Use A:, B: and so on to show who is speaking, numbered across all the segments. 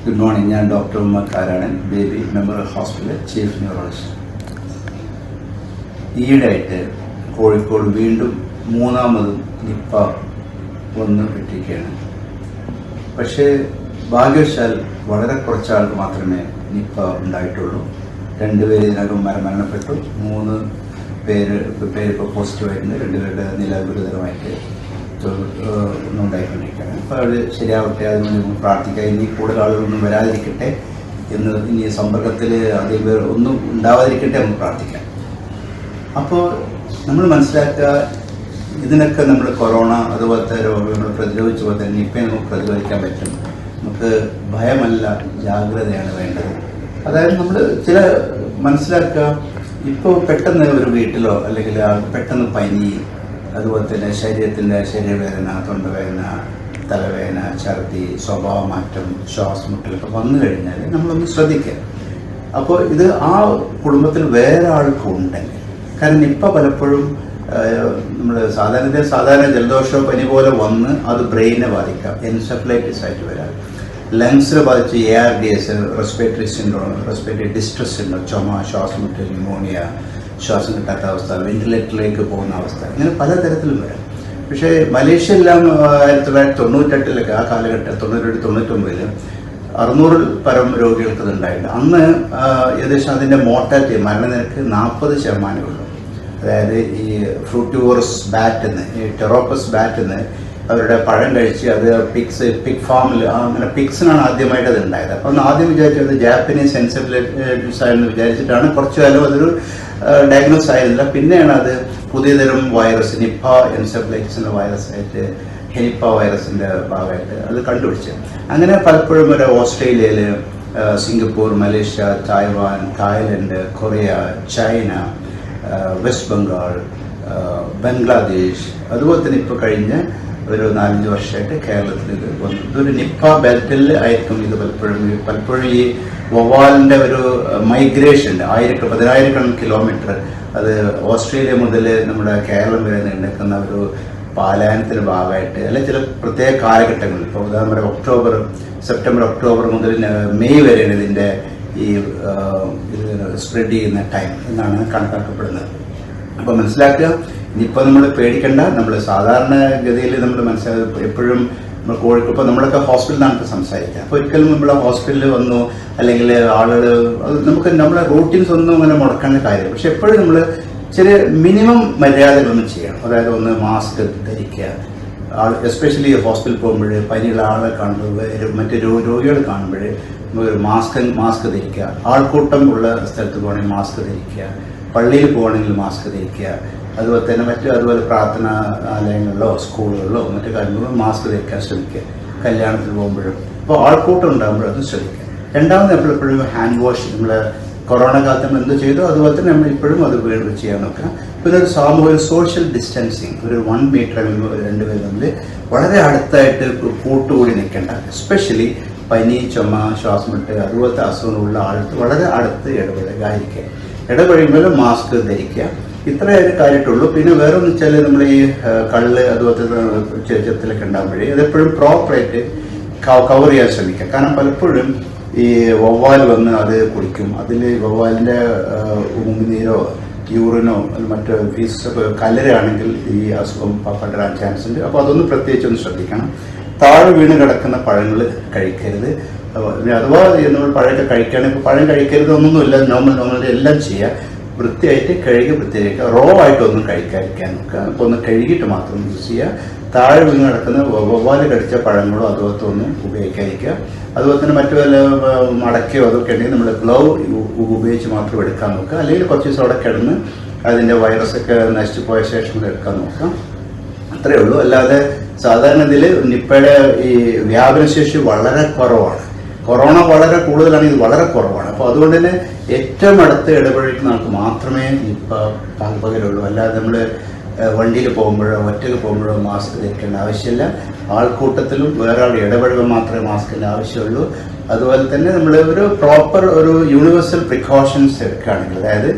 A: Good morning. ഞാൻ doctor Ummer Karanan, baby memorial hospital chief neurologist. ഈയിടെയായിട്ട് കോഴിക്കോട് വീണ്ടും മൂന്നാമതും നിപ്പ വന്ന് കിട്ടിയിരിക്കുകയാണ്. പക്ഷേ ഭാഗ്യവശാൽ വളരെ കുറച്ചാൾക്ക് മാത്രമേ നിപ്പ ഉണ്ടായിട്ടുള്ളൂ. 2 പേര് ഇതിനകം മരണപ്പെട്ടു. 3 പേര് ഇപ്പോൾ പോസിറ്റീവായിട്ടുണ്ട്. 2 പേരുടെ നില ഗുരുതരമായിട്ട് ഉണ്ടായിക്കൊണ്ടിരിക്കുകയാണ്. അപ്പോൾ അത് ശരിയാവട്ടെ, അതിന് നമുക്ക് പ്രാർത്ഥിക്കാം. ഇനി കൂടുതൽ ആളുകളൊന്നും വരാതിരിക്കട്ടെ എന്ന്, ഇനി സമ്പർക്കത്തിൽ അതിൽ ഒന്നും ഉണ്ടാവാതിരിക്കട്ടെ എന്ന് പ്രാർത്ഥിക്കാം. അപ്പോൾ നമ്മൾ മനസ്സിലാക്കുക, ഇതിനൊക്കെ നമ്മൾ കൊറോണ അതുപോലത്തെ രോഗങ്ങൾ പ്രതിരോധിച്ച പോലെ തന്നെ നിപ്പയെ നമുക്ക് പ്രതിരോധിക്കാൻ പറ്റും. നമുക്ക് ഭയമല്ല, ജാഗ്രതയാണ് വേണ്ടത്. അതായത് നമ്മൾ ചില മനസ്സിലാക്കുക, ഇപ്പോൾ പെട്ടെന്ന് ഒരു വീട്ടിലോ അല്ലെങ്കിൽ പെട്ടെന്ന് പനി, അതുപോലെ തന്നെ ശരീരവേദന, തൊണ്ടവേദന, തലവേദന, ഛർദി, സ്വഭാവമാറ്റം, ശ്വാസമുട്ടലൊക്കെ വന്നു കഴിഞ്ഞാൽ നമ്മളൊന്ന് ശ്രദ്ധിക്കുക. അപ്പോൾ ഇത് ആ കുടുംബത്തിൽ വേറെ ആൾക്കും ഉണ്ടെങ്കിൽ, കാരണം നിപ്പ പലപ്പോഴും നമ്മൾ സാധാരണ ജലദോഷമോ പനി പോലെ വന്ന് അത് ബ്രെയിനെ ബാധിക്കാം, എൻസെഫലൈറ്റിസ് ആയിട്ട് വരാം. ലങ്സിനെ ബാധിച്ച് ARDS, respiratory syndrome, respiratory distress syndrome, ചുമ, ശ്വാസമുട്ടൽ, ന്യൂമോണിയ, ശ്വാസം കിട്ടാത്ത അവസ്ഥ, വെന്റിലേറ്ററിലേക്ക് പോകുന്ന അവസ്ഥ, ഇങ്ങനെ പലതരത്തിലും വരാം. പക്ഷേ മലേഷ്യയെല്ലാം 1998 ആ കാലഘട്ടം 98-99 600 പരം രോഗികൾക്ക് ഇതുണ്ടായിട്ടുണ്ട്. അന്ന് ഏകദേശം അതിൻ്റെ മോർട്ടാലിറ്റി, മരണനിരക്ക് 40% ഉള്ളൂ. അതായത് ഈ ഫ്രൂട്ടിവോറസ് ബാറ്റെന്ന്, ഈ ടെറോപ്പസ് ബാറ്റെന്ന് അവരുടെ പഴം കഴിച്ച് അത് പിഗ് ഫാമിൽ, അങ്ങനെ പിഗ്സിനാണ് ആദ്യമായിട്ട് അത് ഉണ്ടായത്. അപ്പം ആദ്യം വിചാരിച്ചത് ജാപ്പനീസ് എൻസെഫലൈറ്റിസ് ആയെന്ന് വിചാരിച്ചിട്ടാണ്. കുറച്ചു കാലം അതൊരു ഡയഗ്നോസ് ആയിരുന്നില്ല. പിന്നെയാണ് അത് പുതിയതരം വൈറസ്, നിപ്പ എൻസെഫലൈറ്റിസിൻ്റെ വൈറസായിട്ട്, ഹെനിപ്പ വൈറസിൻ്റെ ഭാഗമായിട്ട് അത് കണ്ടുപിടിച്ചത്. അങ്ങനെ പലപ്പോഴും ഒരു ഓസ്ട്രേലിയയിൽ, Singapore, Malaysia, Taiwan, Thailand, Korea, China, west Bengal, Bangladesh, അതുപോലെ തന്നെ ഇപ്പോൾ കഴിഞ്ഞ ഒരു 4-5 വർഷമായിട്ട് കേരളത്തിൽ ഇത് വന്നു. ഇതൊരു നിപ്പ ബെൽറ്റിൽ ആയിരിക്കും ഇത് പലപ്പോഴും ഈ വവ്വാലിൻ്റെ ഒരു മൈഗ്രേഷൻ ഉണ്ട്. 10,000 കിലോമീറ്റർ, അത് ഓസ്ട്രേലിയ മുതൽ നമ്മുടെ കേരളം വരെ നീണ്ടുന്ന ഒരു പാലായനത്തിൻ്റെ ഭാഗമായിട്ട്, അല്ലെങ്കിൽ ചില പ്രത്യേക കാലഘട്ടങ്ങളിൽ, ഇപ്പോൾ ഉദാഹരണം സെപ്റ്റംബർ ഒക്ടോബർ മുതൽ മെയ് വരെയാണ് ഇതിൻ്റെ ഈ ഇത് സ്പ്രെഡ് ചെയ്യുന്ന ടൈം എന്നാണ് കണക്കാക്കപ്പെടുന്നത്. അപ്പോൾ മനസ്സിലാക്കുക, ഇനിയിപ്പോൾ നമ്മൾ പേടിക്കേണ്ട. നമ്മൾ സാധാരണ ഗതിയിൽ നമ്മൾ എപ്പോഴും നമ്മൾ കോഴിക്കോട്, ഇപ്പോൾ നമ്മളൊക്കെ ഹോസ്പിറ്റലിൽ നിന്നാണ് സംസാരിക്കുക. അപ്പോൾ ഒരിക്കലും നമ്മൾ ഹോസ്പിറ്റലിൽ വന്നു അല്ലെങ്കിൽ ആളുകൾ, നമുക്ക് നമ്മളെ റൂട്ടീൻസ് ഒന്നും അങ്ങനെ മുടക്കേണ്ട കാര്യം. പക്ഷെ എപ്പോഴും നമ്മൾ ചെറിയ മിനിമം മര്യാദകളൊന്നും ചെയ്യണം. അതായത് ഒന്ന് മാസ്ക് ധരിക്കുക, എസ്പെഷ്യലി ഹോസ്പിറ്റലിൽ പോകുമ്പോൾ പനിയുള്ള ആളെ കാണുമ്പോൾ, മറ്റ് രോഗികൾ കാണുമ്പോൾ മാസ്ക് ധരിക്കുക. ആൾക്കൂട്ടം ഉള്ള സ്ഥലത്ത് പോകണമെങ്കിൽ മാസ്ക് ധരിക്കുക. പള്ളിയിൽ പോകണമെങ്കിൽ മാസ്ക് ധരിക്കുക. അതുപോലെ തന്നെ അതുപോലെ പ്രാർത്ഥനാലയങ്ങളിലോ സ്കൂളുകളിലോ മറ്റു കാര്യങ്ങളിലോ മാസ്ക് ധരിക്കാൻ ശ്രമിക്കുക. കല്യാണത്തിന് പോകുമ്പോഴും, ഇപ്പോൾ ആൾക്കൂട്ടം ഉണ്ടാകുമ്പോഴും അത് ശ്രമിക്കുക. രണ്ടാമത് എപ്പോഴും ഹാൻഡ് വാഷ്, നമ്മൾ കൊറോണ കാലത്ത് നമ്മൾ എന്ത് ചെയ്തോ അതുപോലെ തന്നെ നമ്മൾ ഇപ്പോഴും അത് വീണ്ടും ചെയ്യാൻ നോക്കുക. പിന്നെ ഒരു സോഷ്യൽ ഡിസ്റ്റൻസിങ്, ഒരു 1 മീറ്റർ അല്ലെങ്കിൽ 2 പേര് തമ്മിൽ വളരെ അടുത്തായിട്ട് കൂട്ടുകൂടി നിൽക്കേണ്ട. എസ്പെഷ്യലി പനി, ചുമ, ശ്വാസമുട്ട് അതുപോലത്തെ അസുഖങ്ങളുള്ള ആൾക്ക് വളരെ അടുത്ത് ഇടപഴകാതിരിക്കുക. ഇടപഴകുമ്പോൾ മാസ്ക് ധരിക്കുക. ഇത്രയേ ഒരു കാര്യമായിട്ടുള്ളൂ. പിന്നെ വേറെ ഒന്ന് വെച്ചാൽ, നമ്മൾ ഈ കള്ള് അതുപോലത്തെ ചെറുത്തിലൊക്കെ ഉണ്ടാകുമ്പോഴേ അതെപ്പോഴും പ്രോപ്പറായിട്ട് കവർ ചെയ്യാൻ ശ്രമിക്കുക. കാരണം പലപ്പോഴും ഈ വവ്വാൽ വന്ന് അത് കുടിക്കും. അതിൽ വവ്വാലിൻ്റെ ഉമിനീരോ യൂറിനോ മറ്റു ഫീസൊക്കെ കലരാണെങ്കിൽ ഈ അസുഖം പടരാൻ ചാൻസ് ഉണ്ട്. അപ്പോൾ അതൊന്ന് പ്രത്യേകിച്ചൊന്ന് ശ്രദ്ധിക്കണം. താഴെ വീണ് കിടക്കുന്ന പഴങ്ങൾ കഴിക്കരുത്. അഥവാ നമ്മൾ പഴമൊക്കെ കഴിക്കുകയാണെങ്കിൽ, ഇപ്പോൾ പഴം കഴിക്കരുതൊന്നുമില്ല, നോർമൽ എല്ലാം ചെയ്യുക. വൃത്തിയായിട്ട് കഴുകി വൃത്തിയാക്കുക. റോ ആയിട്ടൊന്നും കഴിക്കാതിരിക്കാൻ നോക്കുക. അപ്പോൾ ഒന്ന് കഴുകിയിട്ട് മാത്രം യൂസ് ചെയ്യുക. താഴെ വീണ് കിടക്കുന്ന വവ്വാല് കടിച്ച പഴങ്ങളോ അതുപോലത്തെ ഒന്നും ഉപയോഗിക്കാതിരിക്കുക. അതുപോലെ തന്നെ മറ്റു വല്ല മടക്കയോ അതൊക്കെ ഉണ്ടെങ്കിൽ നമ്മൾ ഗ്ലൗ ഉപയോഗിച്ച് മാത്രം എടുക്കാൻ നോക്കുക. അല്ലെങ്കിൽ കുറച്ച് ദിവസം അവിടെ കിടന്ന് അതിൻ്റെ വൈറസൊക്കെ നശിച്ചു പോയ ശേഷം എടുക്കാൻ നോക്കാം. അത്രയേ ഉള്ളൂ. അല്ലാതെ സാധാരണ ഇതിൽ നിപ്പയുടെ ഈ വ്യാപനശേഷി വളരെ കുറവാണ്. കൊറോണ വളരെ കൂടുതലാണ്, ഇത് വളരെ കുറവാണ്. അപ്പോൾ അതുകൊണ്ട് തന്നെ ഏറ്റവും അടുത്ത് ഇടപഴകുന്ന ആൾക്ക് മാത്രമേ നിപ്പ പകരുള്ളൂ. അല്ലാതെ നമ്മൾ വണ്ടിയിൽ പോകുമ്പോഴോ ഒറ്റയ്ക്ക് പോകുമ്പോഴോ മാസ്ക് ധരിക്കേണ്ട ആവശ്യമില്ല. ആൾക്കൂട്ടത്തിലും വേറെ ആൾ ഇടപഴകാൻ മാത്രമേ മാസ്കിൻ്റെ ആവശ്യമുള്ളൂ. അതുപോലെ തന്നെ നമ്മൾ ഒരു പ്രോപ്പർ ഒരു യൂണിവേഴ്സൽ പ്രിക്കോഷൻസ് എടുക്കുകയാണെങ്കിൽ, അതായത്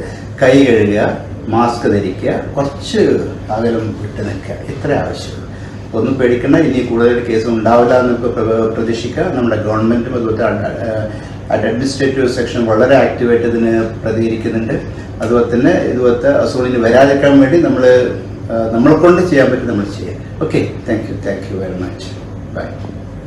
A: കൈ കഴുകുക, മാസ്ക് ധരിക്കുക, കുറച്ച് അകലം വിട്ട് നിൽക്കുക, ഇത്ര ആവശ്യമുള്ളൂ. ഒന്നും പേടിക്കണ്ട, ഇനി കൂടുതൽ കേസ് ഉണ്ടാവില്ല എന്നൊക്കെ പ്രതീക്ഷിക്കുക. നമ്മുടെ ഗവൺമെന്റും അതുപോലെ അഡ്മിനിസ്ട്രേറ്റീവ് സെക്ഷൻ വളരെ ആക്റ്റീവായിട്ട് ഇതിന് പ്രതികരിക്കുന്നുണ്ട്. അതുപോലെ തന്നെ ഇതുപോലത്തെ അസുഖങ്ങൾ വരാതിരിക്കാൻ വേണ്ടി നമ്മളെ കൊണ്ട് ചെയ്യാൻ പറ്റും നമ്മൾ ചെയ്യാം. Okay, thank you very much. By.